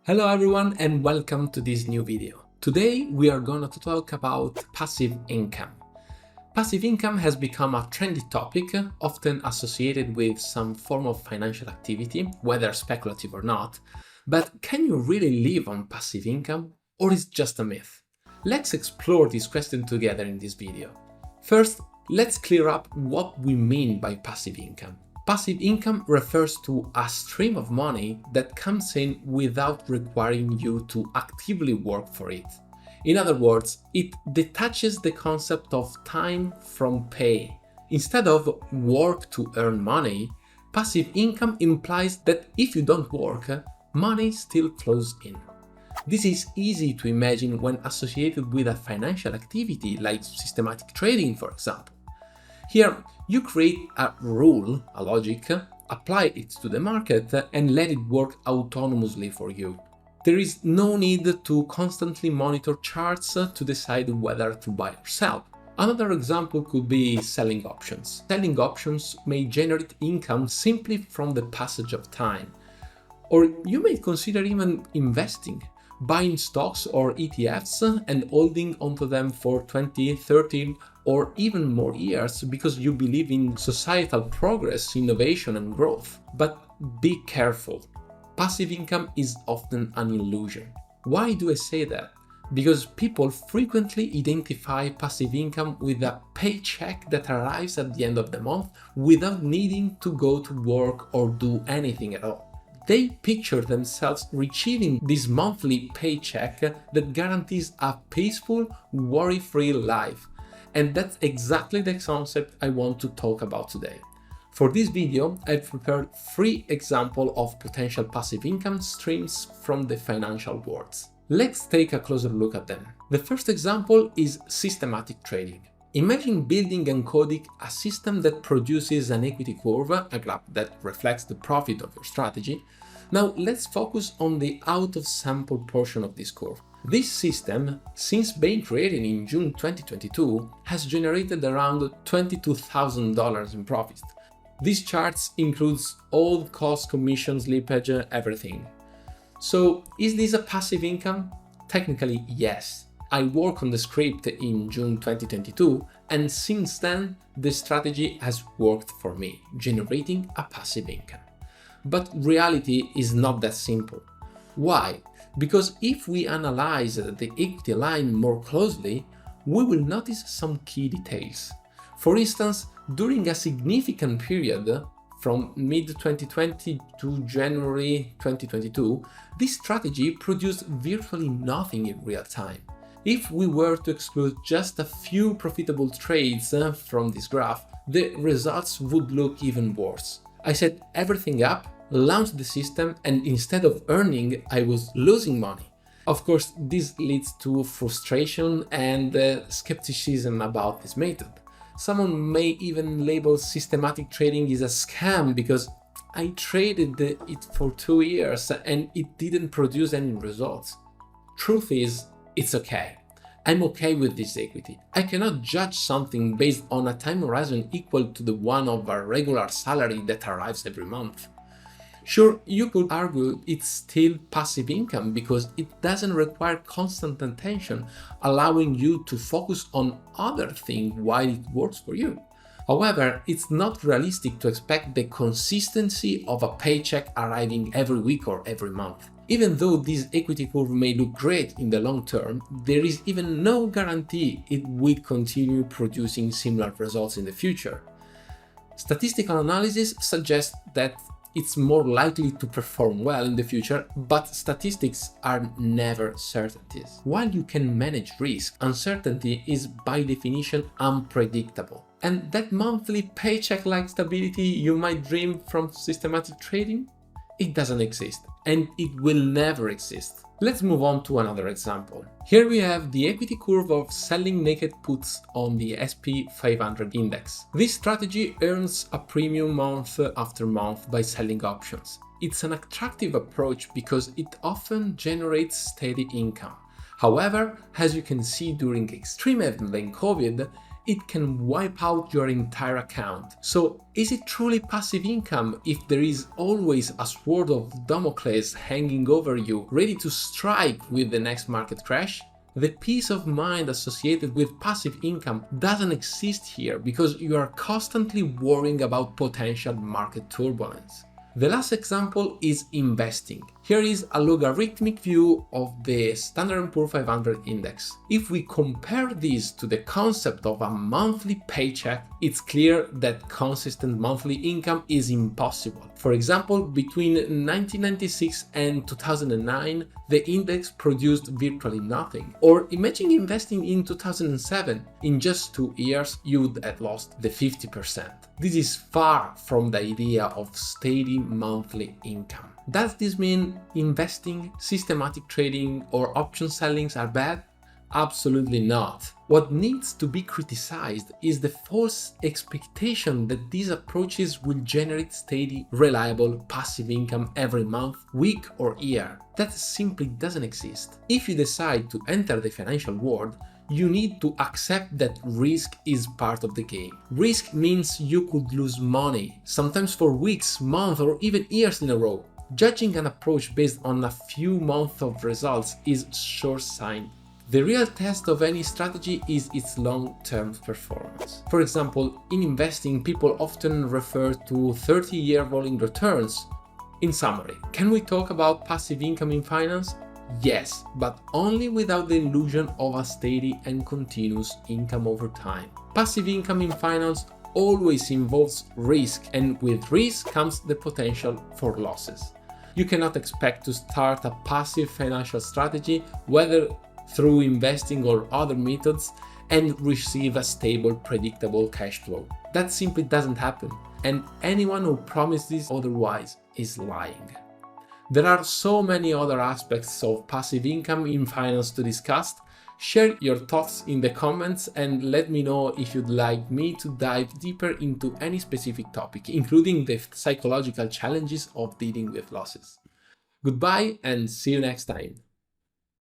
Hello everyone and welcome to this new video. Today we are going to talk about passive income. Passive income has become a trendy topic, often associated with some form of financial activity, whether speculative or not. But can you really live on passive income, or is it just a myth? Let's explore this question together in this video. First, let's clear up what we mean by passive income. Passive income refers to a stream of money that comes in without requiring you to actively work for it. In other words, it detaches the concept of time from pay. Instead of work to earn money, passive income implies that if you don't work, money still flows in. This is easy to imagine when associated with a financial activity like systematic trading, for example. Here, you create a rule, a logic, apply it to the market, and let it work autonomously for you. There is no need to constantly monitor charts to decide whether to buy or sell. Another example could be selling options. Selling options may generate income simply from the passage of time. Or you may consider even investing, buying stocks or ETFs and holding onto them for 20, 30, or even more years because you believe in societal progress, innovation, and growth. But be careful. Passive income is often an illusion. Why do I say that? Because people frequently identify passive income with a paycheck that arrives at the end of the month without needing to go to work or do anything at all. They picture themselves receiving this monthly paycheck that guarantees a peaceful, worry-free life. And that's exactly the concept I want to talk about today. For this video, I've prepared 3 examples of potential passive income streams from the financial world. Let's take a closer look at them. The first example is systematic trading. Imagine building and coding a system that produces an equity curve, a graph that reflects the profit of your strategy. Now let's focus on the out-of-sample portion of this curve. This system, since being created in June 2022, has generated around $22,000 in profit. These charts includes all costs, commissions, slippage, everything. So is this a passive income? Technically, yes. I worked on the script in June 2022, and since then, the strategy has worked for me, generating a passive income. But reality is not that simple. Why? Because if we analyze the equity line more closely, we will notice some key details. For instance, during a significant period, from mid-2020 to January 2022, this strategy produced virtually nothing in real time. If we were to exclude just a few profitable trades from this graph, the results would look even worse. I set everything up, launched the system, and instead of earning, I was losing money. Of course, this leads to frustration and skepticism about this method. Someone may even label systematic trading as a scam because I traded it for 2 years and it didn't produce any results. Truth is, it's okay. I'm okay with this equity. I cannot judge something based on a time horizon equal to the one of a regular salary that arrives every month. Sure, you could argue it's still passive income because it doesn't require constant attention, allowing you to focus on other things while it works for you. However, it's not realistic to expect the consistency of a paycheck arriving every week or every month. Even though this equity curve may look great in the long term, there is even no guarantee it will continue producing similar results in the future. Statistical analysis suggests that it's more likely to perform well in the future, but statistics are never certainties. While you can manage risk, uncertainty is by definition unpredictable. And that monthly paycheck-like stability you might dream from systematic trading? It doesn't exist, and it will never exist. Let's move on to another example. Here we have the equity curve of selling naked puts on the SP 500 index. This strategy earns a premium month after month by selling options. It's an attractive approach because it often generates steady income. However, as you can see during extreme events like COVID, it can wipe out your entire account. So is it truly passive income if there is always a sword of Damocles hanging over you, ready to strike with the next market crash? The peace of mind associated with passive income doesn't exist here because you are constantly worrying about potential market turbulence. The last example is investing. Here is a logarithmic view of the Standard & Poor's 500 index. If we compare this to the concept of a monthly paycheck, it's clear that consistent monthly income is impossible. For example, between 1996 and 2009, the index produced virtually nothing. Or imagine investing in 2007. In just 2 years, you'd have lost the 50%. This is far from the idea of steady monthly income. Does this mean investing, systematic trading, or option sellings are bad? Absolutely not. What needs to be criticized is the false expectation that these approaches will generate steady, reliable, passive income every month, week, or year. That simply doesn't exist. If you decide to enter the financial world, you need to accept that risk is part of the game. Risk means you could lose money, sometimes for weeks, months, or even years in a row. Judging an approach based on a few months of results is sure-sighted. The real test of any strategy is its long-term performance. For example, in investing, people often refer to 30-year rolling returns. In summary, can we talk about passive income in finance? Yes, but only without the illusion of a steady and continuous income over time. Passive income in finance always involves risk, and with risk comes the potential for losses. You cannot expect to start a passive financial strategy, whether through investing or other methods, and receive a stable, predictable cash flow. That simply doesn't happen, and anyone who promises otherwise is lying. There are so many other aspects of passive income in finance to discuss. Share your thoughts in the comments and let me know if you'd like me to dive deeper into any specific topic, including the psychological challenges of dealing with losses. Goodbye and see you next time.